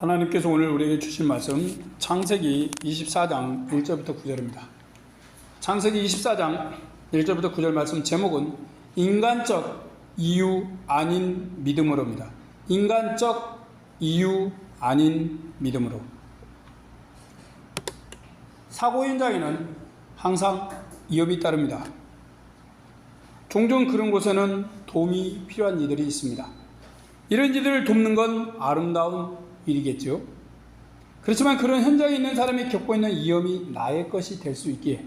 하나님께서 오늘 우리에게 주신 말씀 창세기 24장 1절부터 9절입니다. 창세기 24장 1절부터 9절 말씀 제목은 인간적 이유 아닌 믿음으로입니다. 인간적 이유 아닌 믿음으로. 사고 현장에는 항상 위험이 따릅니다. 종종 그런 곳에는 도움이 필요한 이들이 있습니다. 이런 이들을 돕는 건 아름다운 일이겠죠. 그렇지만 그런 현장에 있는 사람이 겪고 있는 위험이 나의 것이 될 수 있기에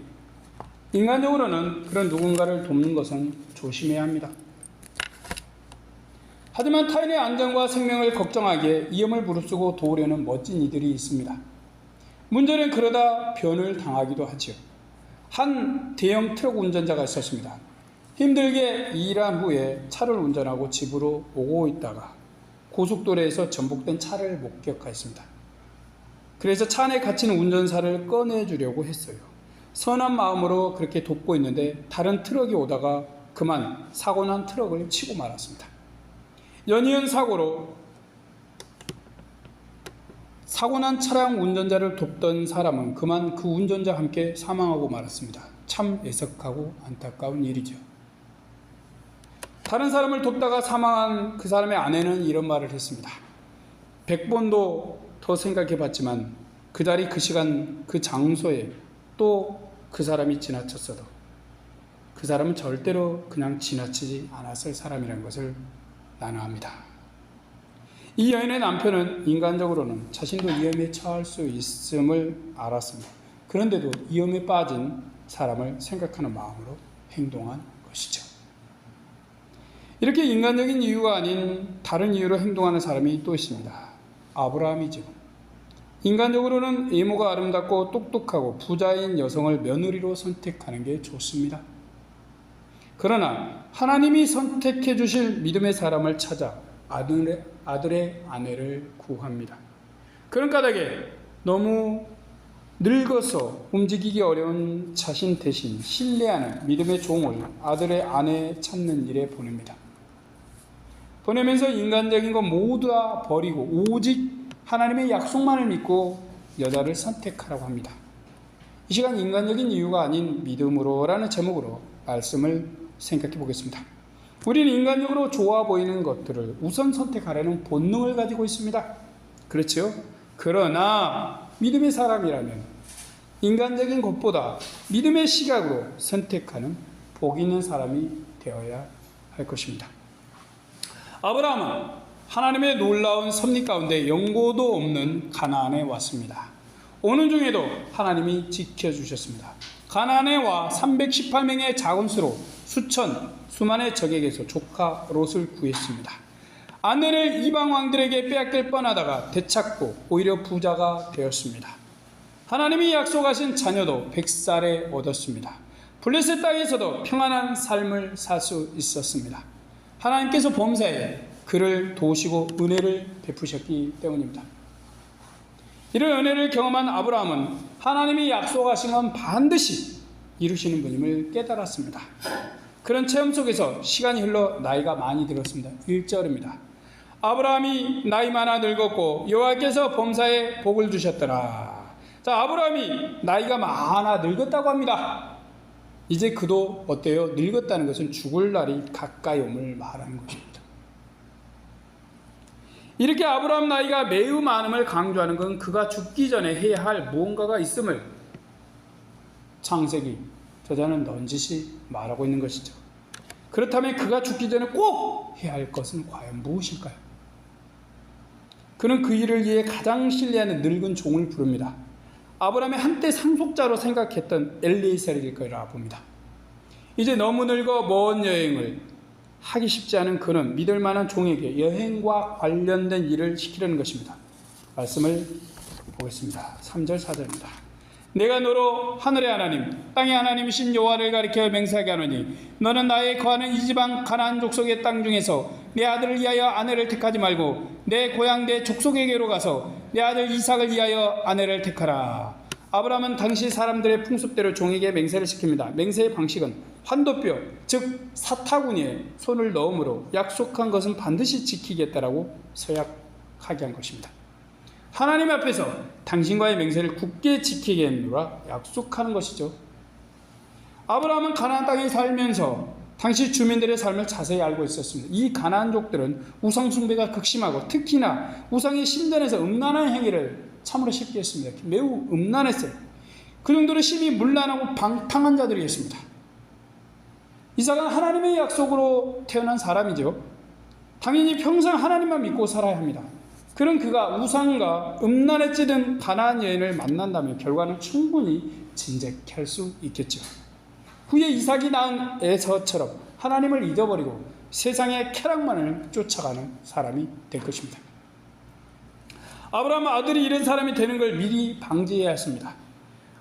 인간적으로는 그런 누군가를 돕는 것은 조심해야 합니다. 하지만 타인의 안전과 생명을 걱정하기에 위험을 무릅쓰고 도우려는 멋진 이들이 있습니다. 문제는 그러다 변을 당하기도 하지요. 한 대형 트럭 운전자가 있었습니다. 힘들게 일한 후에 차를 운전하고 집으로 오고 있다가 고속도로에서 전복된 차를 목격하였습니다. 그래서 차 안에 갇힌 운전사를 꺼내주려고 했어요. 선한 마음으로 그렇게 돕고 있는데 다른 트럭이 오다가 그만 사고난 트럭을 치고 말았습니다. 연이은 사고로 사고난 차량 운전자를 돕던 사람은 그만 그 운전자와 함께 사망하고 말았습니다. 참 애석하고 안타까운 일이죠. 다른 사람을 돕다가 사망한 그 사람의 아내는 이런 말을 했습니다. 100번도 더 생각해 봤지만 그 자리 그 시간 그 장소에 또 그 사람이 지나쳤어도 그 사람은 절대로 그냥 지나치지 않았을 사람이라는 것을 나눠합니다. 이 여인의 남편은 인간적으로는 자신도 위험에 처할 수 있음을 알았습니다. 그런데도 위험에 빠진 사람을 생각하는 마음으로 행동한 것이죠. 이렇게 인간적인 이유가 아닌 다른 이유로 행동하는 사람이 또 있습니다. 아브라함이죠. 인간적으로는 외모가 아름답고 똑똑하고 부자인 여성을 며느리로 선택하는 게 좋습니다. 그러나 하나님이 선택해 주실 믿음의 사람을 찾아 아들의 아내를 구합니다. 그런 까닭에 너무 늙어서 움직이기 어려운 자신 대신 신뢰하는 믿음의 종을 아들의 아내 찾는 일에 보냅니다. 보내면서 인간적인 것 모두 다 버리고 오직 하나님의 약속만을 믿고 여자를 선택하라고 합니다. 이 시간 인간적인 이유가 아닌 믿음으로라는 제목으로 말씀을 생각해 보겠습니다. 우리는 인간적으로 좋아 보이는 것들을 우선 선택하려는 본능을 가지고 있습니다. 그렇죠? 그러나 믿음의 사람이라면 인간적인 것보다 믿음의 시각으로 선택하는 복 있는 사람이 되어야 할 것입니다. 아브라함은 하나님의 놀라운 섭리 가운데 연고도 없는 가나안에 왔습니다. 오는 중에도 하나님이 지켜주셨습니다. 가나안에 와 318명의 작은 수로 수만의 적에게서 조카 롯을 구했습니다. 아내를 이방 왕들에게 빼앗길 뻔하다가 되찾고 오히려 부자가 되었습니다. 하나님이 약속하신 자녀도 100살에 얻었습니다. 블레셋 땅에서도 평안한 삶을 살 수 있었습니다. 하나님께서 범사에 그를 도우시고 은혜를 베푸셨기 때문입니다. 이런 은혜를 경험한 아브라함은 하나님이 약속하신 건 반드시 이루시는 분임을 깨달았습니다. 그런 체험 속에서 시간이 흘러 나이가 많이 들었습니다. 1절입니다. 아브라함이 나이 많아 늙었고 여호와께서 범사에 복을 주셨더라. 자, 아브라함이 나이가 많아 늙었다고 합니다. 이제 그도 어때요? 늙었다는 것은 죽을 날이 가까이 옴을 말하는 것입니다. 이렇게 아브라함 나이가 매우 많음을 강조하는 건 그가 죽기 전에 해야 할 무언가가 있음을 창세기 저자는 넌지시 말하고 있는 것이죠. 그렇다면 그가 죽기 전에 꼭 해야 할 것은 과연 무엇일까요? 그는 그 일을 위해 가장 신뢰하는 늙은 종을 부릅니다. 아브라함의 한때 상속자로 생각했던 엘리에셀일 거라 봅니다. 이제 너무 늙어 먼 여행을 하기 쉽지 않은 그는 믿을 만한 종에게 여행과 관련된 일을 시키려는 것입니다. 말씀을 보겠습니다. 3절 4절입니다. 내가 너로 하늘의 하나님 땅의 하나님이신 여호와를 가리켜 맹세하게 하노니 너는 나의 거하는 이 지방 가나안 족속의 땅 중에서 내 아들을 위하여 아내를 택하지 말고 내 고향 내 족속에게로 가서 내 아들 이삭을 위하여 아내를 택하라. 아브라함은 당시 사람들의 풍습대로 종에게 맹세를 시킵니다. 맹세의 방식은 환도뼈, 즉 사타구니에 손을 넣음으로 약속한 것은 반드시 지키겠다라고 서약하게 한 것입니다. 하나님 앞에서 당신과의 맹세를 굳게 지키겠노라 약속하는 것이죠. 아브라함은 가나안 땅에 살면서 당시 주민들의 삶을 자세히 알고 있었습니다. 이 가나안족들은 우상 숭배가 극심하고 특히나 우상의 신전에서 음란한 행위를 참으로 쉽게 했습니다. 매우 음란했어요. 그 정도로 심히 문란하고 방탕한 자들이었습니다. 이삭은 하나님의 약속으로 태어난 사람이죠. 당연히 평생 하나님만 믿고 살아야 합니다. 그런 그가 우상과 음란에 찌든 가나안 여인을 만난다면 결과는 충분히 진작할 수 있겠죠. 후에 이삭이 낳은 에서처럼 하나님을 잊어버리고 세상의 쾌락만을 쫓아가는 사람이 될 것입니다. 아브라함은 아들이 이런 사람이 되는 걸 미리 방지해야 했습니다.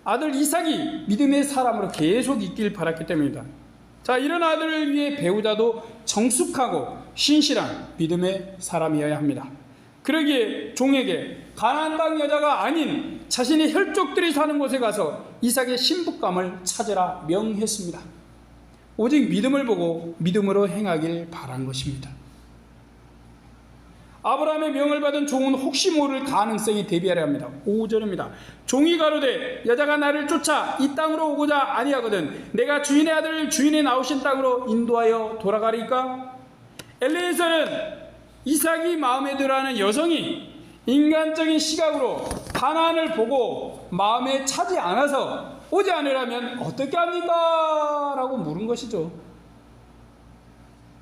아들 이삭이 믿음의 사람으로 계속 있길 바랐기 때문입니다. 자, 이런 아들을 위해 배우자도 정숙하고 신실한 믿음의 사람이어야 합니다. 그러기에 종에게 가나안 땅 여자가 아닌 자신의 혈족들이 사는 곳에 가서 이삭의 신부감을 찾으라 명했습니다. 오직 믿음을 보고 믿음으로 행하길 바란 것입니다. 아브라함의 명을 받은 종은 혹시 모를 가능성이 대비하려 합니다. 5절입니다. 종이 가로되 여자가 나를 쫓아 이 땅으로 오고자 아니하거든 내가 주인의 아들을 주인의 나오신 땅으로 인도하여 돌아가리까? 엘리에서는 이삭이 마음에 들어하는 여성이 인간적인 시각으로 가나안을 보고 마음에 차지 않아서 오지 않으라면 어떻게 합니까? 라고 물은 것이죠.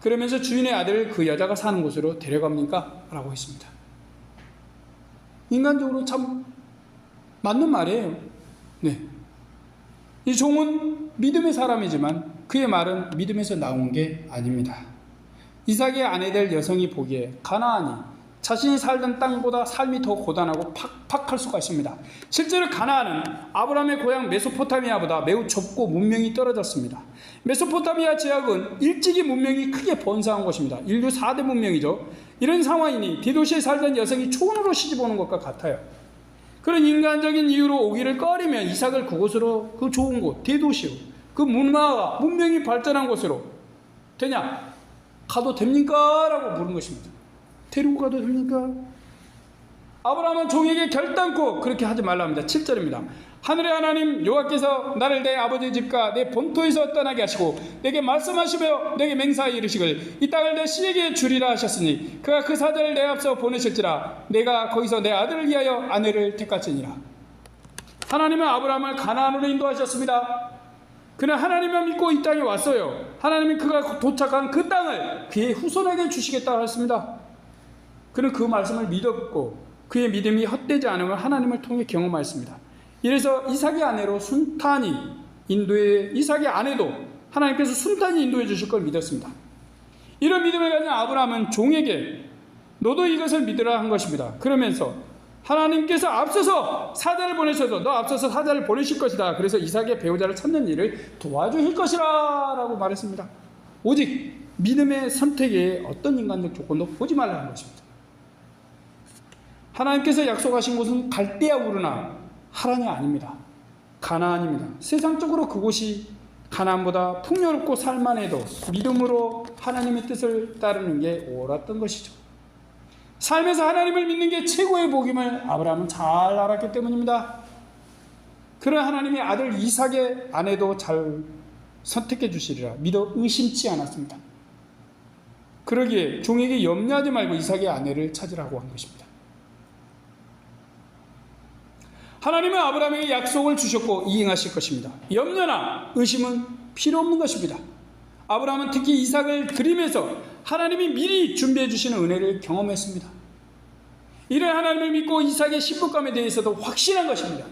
그러면서 주인의 아들을 그 여자가 사는 곳으로 데려갑니까? 라고 했습니다. 인간적으로 참 맞는 말이에요. 네. 이 종은 믿음의 사람이지만 그의 말은 믿음에서 나온 게 아닙니다. 이삭의 아내 될 여성이 보기에 가나안이 자신이 살던 땅보다 삶이 더 고단하고 팍팍할 수가 있습니다. 실제로 가나안은 아브라함의 고향 메소포타미아보다 매우 좁고 문명이 떨어졌습니다. 메소포타미아 지역은 일찍이 문명이 크게 번성한 곳입니다. 인류 4대 문명이죠. 이런 상황이니 대도시에 살던 여성이 촌으로 시집오는 것과 같아요. 그런 인간적인 이유로 오기를 꺼리면 이삭을 그곳으로, 그 좋은 곳, 대도시로, 그 문화가 문명이 발전한 곳으로 되냐? 가도 됩니까? 라고 물은 것입니다. 데리고 가도 됩니까? 아브라함은 종에게 결단코 그렇게 하지 말라 합니다. 7절입니다. 하늘의 하나님 여호와께서 나를 내 아버지 집과 내 본토에서 떠나게 하시고 내게 말씀하시며 내게 맹세하여 이르시길 이 땅을 내 씨에게 주리라 하셨으니 그가 그 사자를 내 앞서 보내실지라 내가 거기서 내 아들을 위하여 아내를 택할지니라. 하나님은 아브라함을 가나안으로 인도하셨습니다. 그는 하나님만 믿고 이 땅에 왔어요. 하나님은 그가 도착한 그 땅을 그의 후손에게 주시겠다고 했습니다. 그는 그 말씀을 믿었고 그의 믿음이 헛되지 않음을 하나님을 통해 경험하였습니다. 이래서 이삭의 아내로 순탄히 이삭의 아내도 하나님께서 순탄히 인도해 주실 걸 믿었습니다. 이런 믿음을 가진 아브라함은 종에게 너도 이것을 믿으라 한 것입니다. 그러면서 하나님께서 앞서서 사자를 보내셔서 너 앞서서 사자를 보내실 것이다. 그래서 이삭의 배우자를 찾는 일을 도와주실 것이라 라고 말했습니다. 오직 믿음의 선택에 어떤 인간적 조건도 보지 말라는 것입니다. 하나님께서 약속하신 곳은 갈대아 우르나 하란이 아닙니다. 가나안입니다. 세상적으로 그곳이 가나안보다 풍요롭고 살만해도 믿음으로 하나님의 뜻을 따르는 게 옳았던 것이죠. 삶에서 하나님을 믿는 게 최고의 복임을 아브라함은 잘 알았기 때문입니다. 그런 하나님이 아들 이삭의 아내도 잘 선택해 주시리라 믿어 의심치 않았습니다. 그러기에 종에게 염려하지 말고 이삭의 아내를 찾으라고 한 것입니다. 하나님은 아브라함에게 약속을 주셨고 이행하실 것입니다. 염려나 의심은 필요 없는 것입니다. 아브라함은 특히 이삭을 드리면서 하나님이 미리 준비해 주시는 은혜를 경험했습니다. 이런 하나님을 믿고 이삭의 신부감에 대해서도 확신한 것입니다.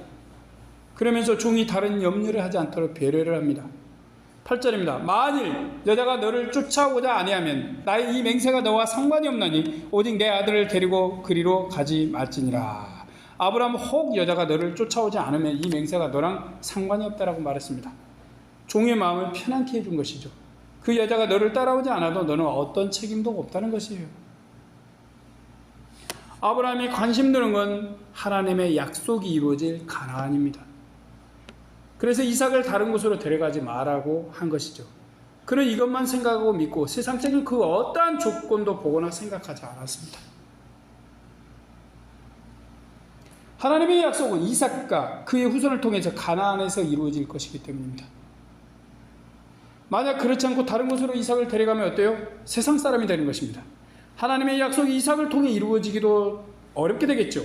그러면서 종이 다른 염려를 하지 않도록 배려를 합니다. 8절입니다. 만일 여자가 너를 쫓아오고자 아니하면 나의 이 맹세가 너와 상관이 없나니 오직 내 아들을 데리고 그리로 가지 말지니라. 아브라함은 혹 여자가 너를 쫓아오지 않으면 이 맹세가 너랑 상관이 없다라고 말했습니다. 종의 마음을 편안케 해준 것이죠. 그 여자가 너를 따라오지 않아도 너는 어떤 책임도 없다는 것이에요. 아브라함이 관심 두는 건 하나님의 약속이 이루어질 가나안입니다. 그래서 이삭을 다른 곳으로 데려가지 말라고 한 것이죠. 그는 이것만 생각하고 믿고 세상적인 그 어떠한 조건도 보거나 생각하지 않았습니다. 하나님의 약속은 이삭과 그의 후손을 통해서 가나안에서 이루어질 것이기 때문입니다. 만약 그렇지 않고 다른 곳으로 이삭을 데려가면 어때요? 세상 사람이 되는 것입니다. 하나님의 약속이 이삭을 통해 이루어지기도 어렵게 되겠죠.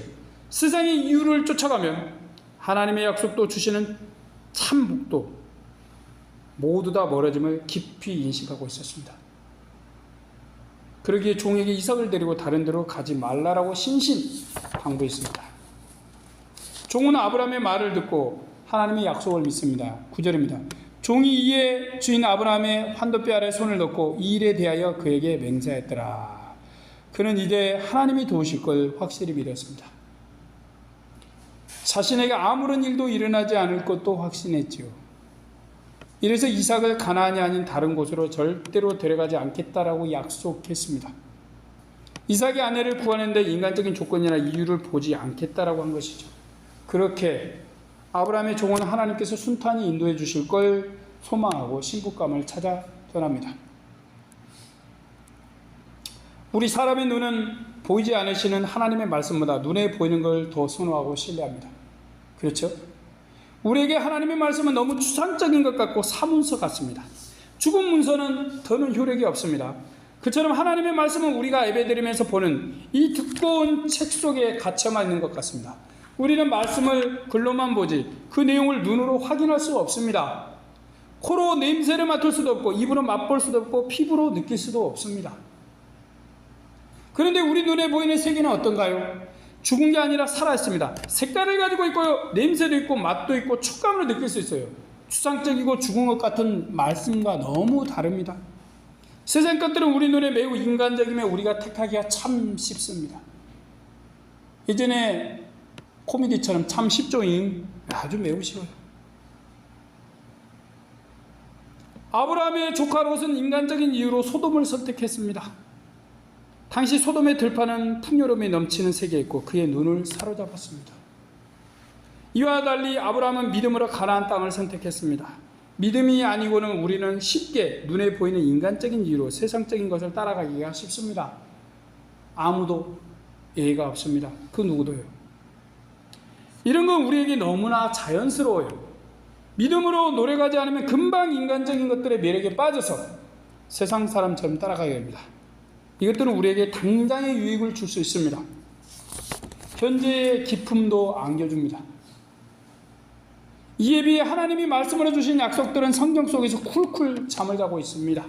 세상의 이유를 쫓아가면 하나님의 약속도 주시는 참 복도 모두 다 멀어짐을 깊이 인식하고 있었습니다. 그러기에 종에게 이삭을 데리고 다른 데로 가지 말라라고 신신 당부했습니다. 종은 아브라함의 말을 듣고 하나님의 약속을 믿습니다. 9절입니다. 종이 이에 주인 아브라함의 환도뼈 아래 손을 넣고 이 일에 대하여 그에게 맹세하였더라. 그는 이제 하나님이 도우실 걸 확실히 믿었습니다. 자신에게 아무런 일도 일어나지 않을 것도 확신했지요. 이래서 이삭을 가나안이 아닌 다른 곳으로 절대로 데려가지 않겠다라고 약속했습니다. 이삭의 아내를 구하는데 인간적인 조건이나 이유를 보지 않겠다라고 한 것이죠. 그렇게 아브라함의 종은 하나님께서 순탄히 인도해 주실 걸 소망하고 신부감을 찾아 떠납니다. 우리 사람의 눈은 보이지 않으시는 하나님의 말씀보다 눈에 보이는 걸 더 선호하고 신뢰합니다. 그렇죠? 우리에게 하나님의 말씀은 너무 추상적인 것 같고 사문서 같습니다. 죽은 문서는 더는 효력이 없습니다. 그처럼 하나님의 말씀은 우리가 예배드리면서 보는 이 두꺼운 책 속에 갇혀만 있는 것 같습니다. 우리는 말씀을 글로만 보지 그 내용을 눈으로 확인할 수 없습니다. 코로 냄새를 맡을 수도 없고 입으로 맛볼 수도 없고 피부로 느낄 수도 없습니다. 그런데 우리 눈에 보이는 세계는 어떤가요? 죽은 게 아니라 살아있습니다. 색깔을 가지고 있고요. 냄새도 있고 맛도 있고 촉감을 느낄 수 있어요. 추상적이고 죽은 것 같은 말씀과 너무 다릅니다. 세상 것들은 우리 눈에 매우 인간적이며 우리가 택하기가 참 쉽습니다. 예전에 코미디처럼 참 쉽죠잉 아주 매우 쉬워요. 아브라함의 조카 롯은 인간적인 이유로 소돔을 선택했습니다. 당시 소돔의 들판은 풍요로움이 넘치는 세계였고 그의 눈을 사로잡았습니다. 이와 달리 아브라함은 믿음으로 가나안 땅을 선택했습니다. 믿음이 아니고는 우리는 쉽게 눈에 보이는 인간적인 이유로 세상적인 것을 따라가기가 쉽습니다. 아무도 예의가 없습니다. 그 누구도요. 이런 건 우리에게 너무나 자연스러워요. 믿음으로 노력하지 않으면 금방 인간적인 것들의 매력에 빠져서 세상 사람처럼 따라가게 됩니다. 이것들은 우리에게 당장의 유익을 줄 수 있습니다. 현재의 기쁨도 안겨줍니다. 이에 비해 하나님이 말씀으로 주신 약속들은 성경 속에서 쿨쿨 잠을 자고 있습니다.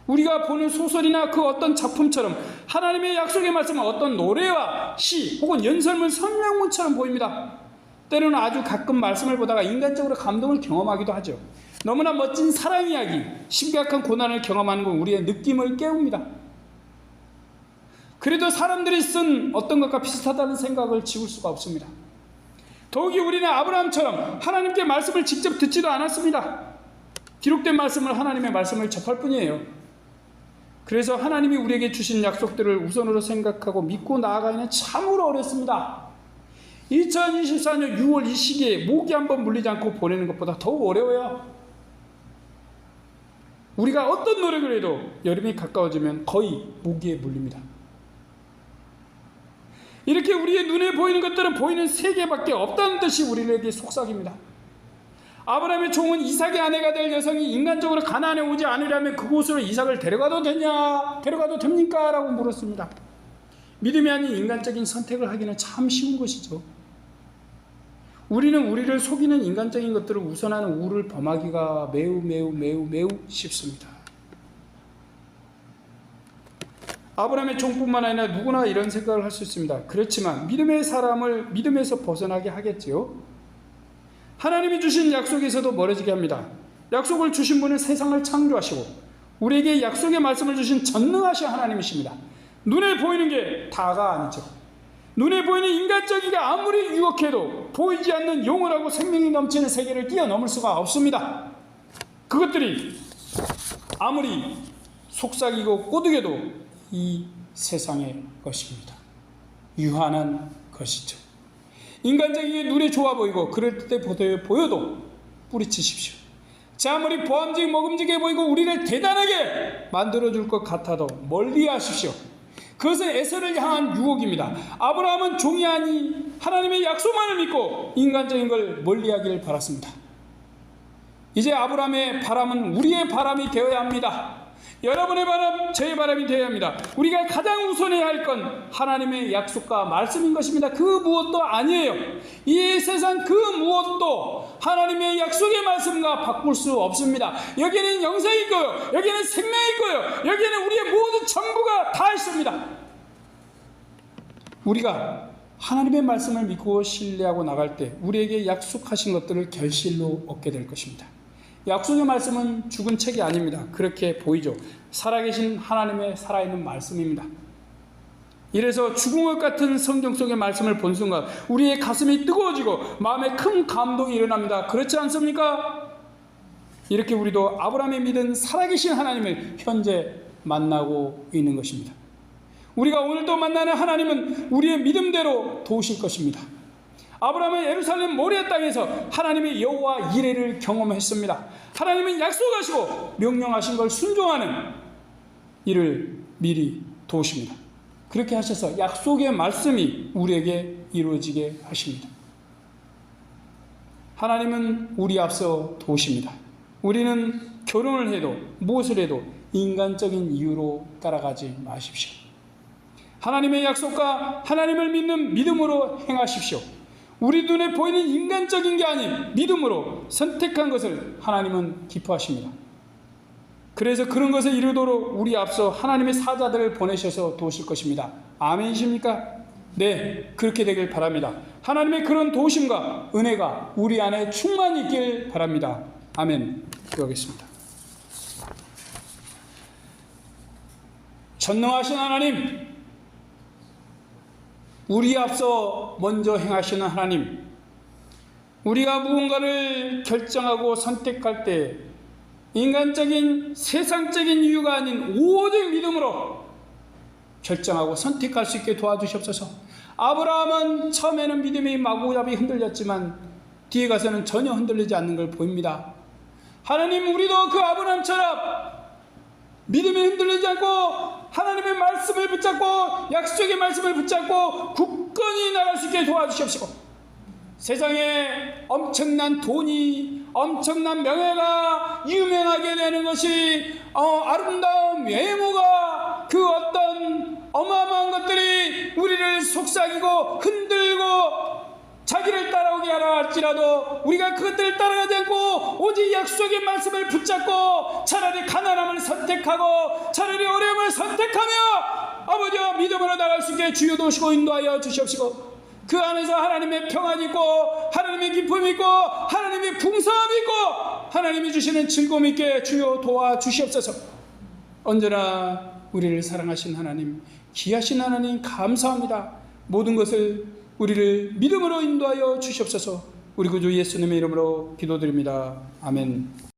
우리가 보는 소설이나 그 어떤 작품처럼 하나님의 약속의 말씀은 어떤 노래와 시 혹은 연설문 설명문처럼 보입니다. 때로는 아주 가끔 말씀을 보다가 인간적으로 감동을 경험하기도 하죠. 너무나 멋진 사랑 이야기, 심각한 고난을 경험하는 건 우리의 느낌을 깨웁니다. 그래도 사람들이 쓴 어떤 것과 비슷하다는 생각을 지울 수가 없습니다. 더욱이 우리는 아브라함처럼 하나님께 말씀을 직접 듣지도 않았습니다. 기록된 말씀을 하나님의 말씀을 접할 뿐이에요. 그래서 하나님이 우리에게 주신 약속들을 우선으로 생각하고 믿고 나아가기는 참으로 어렵습니다. 2024년 6월 이 시기에 모기 한번 물리지 않고 보내는 것보다 더욱 어려워요. 우리가 어떤 노력을 해도 여름이 가까워지면 거의 모기에 물립니다. 이렇게 우리의 눈에 보이는 것들은 보이는 세계밖에 없다는 듯이 우리에게 속삭입니다. 아브라함의 종은 이삭의 아내가 될 여성이 인간적으로 가나안에 오지 않으려면 그곳으로 이삭을 데려가도 되냐? 데려가도 됩니까? 라고 물었습니다. 믿음이 아닌 인간적인 선택을 하기는 참 쉬운 것이죠. 우리는 우리를 속이는 인간적인 것들을 우선하는 우를 범하기가 매우 쉽습니다. 아브라함의 종뿐만 아니라 누구나 이런 생각을 할 수 있습니다. 그렇지만 믿음의 사람을 믿음에서 벗어나게 하겠지요. 하나님이 주신 약속에서도 멀어지게 합니다. 약속을 주신 분은 세상을 창조하시고 우리에게 약속의 말씀을 주신 전능하신 하나님이십니다. 눈에 보이는 게 다가 아니죠. 눈에 보이는 인간적이가 아무리 유혹해도 보이지 않는 영원하고 생명이 넘치는 세계를 뛰어넘을 수가 없습니다. 그것들이 아무리 속삭이고 꼬드겨도 이 세상의 것입니다. 유한한 것이죠. 인간적이게 눈에 좋아 보이고 그럴 때 보여도 뿌리치십시오. 자, 아무리 보암직 먹음직해 보이고 우리를 대단하게 만들어줄 것 같아도 멀리 하십시오. 그것은 에서를 향한 유혹입니다. 아브라함은 종이 아니 하나님의 약속만을 믿고 인간적인 걸 멀리하길 바랐습니다. 이제 아브라함의 바람은 우리의 바람이 되어야 합니다. 여러분의 바람, 저의 바람이 되어야 합니다. 우리가 가장 우선해야 할 건 하나님의 약속과 말씀인 것입니다. 그 무엇도 아니에요. 이 세상 그 무엇도 하나님의 약속의 말씀과 바꿀 수 없습니다. 여기에는 영생이 있고요, 여기에는 생명이 있고요, 여기에는 우리의 모든 전부가 다 있습니다. 우리가 하나님의 말씀을 믿고 신뢰하고 나갈 때 우리에게 약속하신 것들을 결실로 얻게 될 것입니다. 약속의 말씀은 죽은 책이 아닙니다. 그렇게 보이죠. 살아계신 하나님의 살아있는 말씀입니다. 이래서 죽은 것 같은 성경 속의 말씀을 본 순간 우리의 가슴이 뜨거워지고 마음에 큰 감동이 일어납니다. 그렇지 않습니까? 이렇게 우리도 아브라함이 믿은 살아계신 하나님을 현재 만나고 있는 것입니다. 우리가 오늘도 만나는 하나님은 우리의 믿음대로 도우실 것입니다. 아브라함은 예루살렘 모리아 땅에서 하나님의 여호와 이레를 경험했습니다. 하나님은 약속하시고 명령하신 걸 순종하는 이를 미리 도우십니다. 그렇게 하셔서 약속의 말씀이 우리에게 이루어지게 하십니다. 하나님은 우리 앞서 도우십니다. 우리는 결혼을 해도 무엇을 해도 인간적인 이유로 따라가지 마십시오. 하나님의 약속과 하나님을 믿는 믿음으로 행하십시오. 우리 눈에 보이는 인간적인 게 아닌 믿음으로 선택한 것을 하나님은 기뻐하십니다. 그래서 그런 것을 이루도록 우리 앞서 하나님의 사자들을 보내셔서 도우실 것입니다. 아멘이십니까? 네, 그렇게 되길 바랍니다. 하나님의 그런 도우심과 은혜가 우리 안에 충만히 있길 바랍니다. 아멘. 기도하겠습니다. 전능하신 하나님, 우리 앞서 먼저 행하시는 하나님, 우리가 무언가를 결정하고 선택할 때 인간적인 세상적인 이유가 아닌 오직 믿음으로 결정하고 선택할 수 있게 도와주시옵소서. 아브라함은 처음에는 믿음이 마구잡이 흔들렸지만 뒤에 가서는 전혀 흔들리지 않는 걸 보입니다. 하나님, 우리도 그 아브라함처럼 믿음이 흔들리지 않고 하나님의 말씀을 붙잡고 약속의 말씀을 붙잡고 굳건히 나갈 수 있게 도와주시옵시고, 세상에 엄청난 돈이, 엄청난 명예가, 유명하게 되는 것이, 아름다운 외모가, 그 어떤 어마어마한 것들이 우리를 속삭이고 흔들고 자기를 따라오게 하라 할지라도 우리가 그것들을 따라가지 않고 오직 약속의 말씀을 붙잡고 차라리 가난함을 선택하고 차라리 어려움을 선택하며 아버지와 믿음으로 나갈 수 있게 주여 도우시고 인도하여 주시옵시고, 그 안에서 하나님의 평안이 있고 하나님의 기쁨이 있고 하나님의 풍성함이 있고 하나님이 주시는 즐거움이 있게 주여 도와주시옵소서. 언제나 우리를 사랑하신 하나님, 귀하신 하나님 감사합니다. 모든 것을 우리를 믿음으로 인도하여 주시옵소서. 우리 구주 예수님의 이름으로 기도드립니다. 아멘.